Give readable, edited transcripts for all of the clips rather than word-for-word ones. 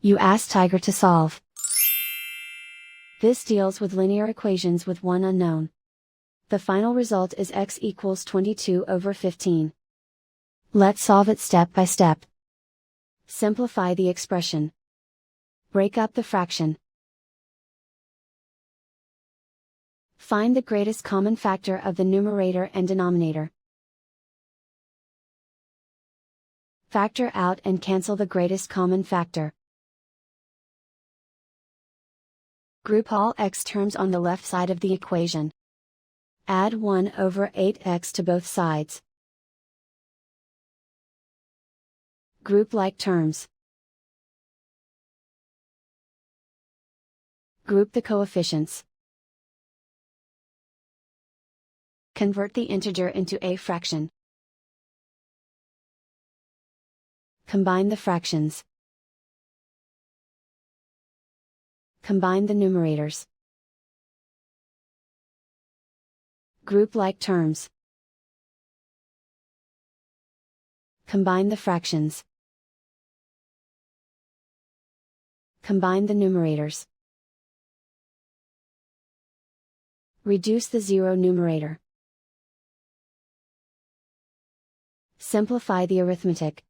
You ask Tiger to solve. This deals with linear equations with one unknown. The final result is x equals 22/15. Let's solve it step by step. Simplify the expression. Break up the fraction. Find the greatest common factor of the numerator and denominator. Factor out and cancel the greatest common factor. Group all x terms on the left side of the equation. Add 1/8x to both sides. Group like terms. Group the coefficients. Convert the integer into a fraction. Combine the fractions. Combine the numerators. Group like terms. Combine the fractions. Combine the numerators. Reduce the zero numerator. Simplify the arithmetic.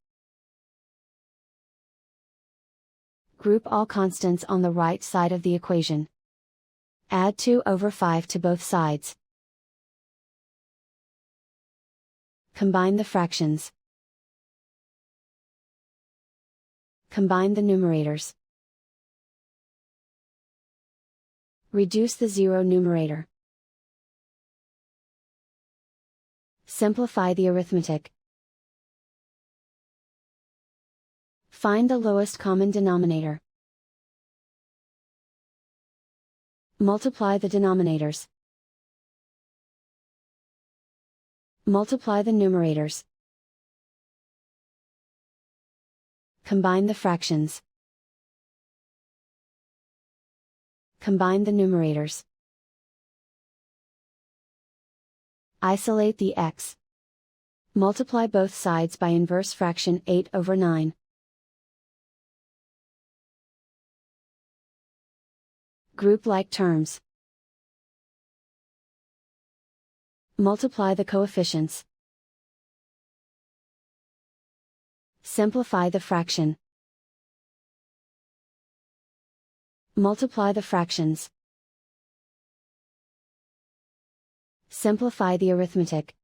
Group all constants on the right side of the equation. Add 2/5 to both sides. Combine the fractions. Combine the numerators. Reduce the zero numerator. Simplify the arithmetic. Find the lowest common denominator. Multiply the denominators. Multiply the numerators. Combine the fractions. Combine the numerators. Isolate the x. Multiply both sides by inverse fraction 8/9. Group like terms. Multiply the coefficients. Simplify the fraction. Multiply the fractions. Simplify the arithmetic.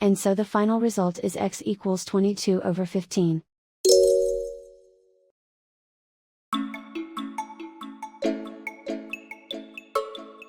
And so the final result is x equals 22/15.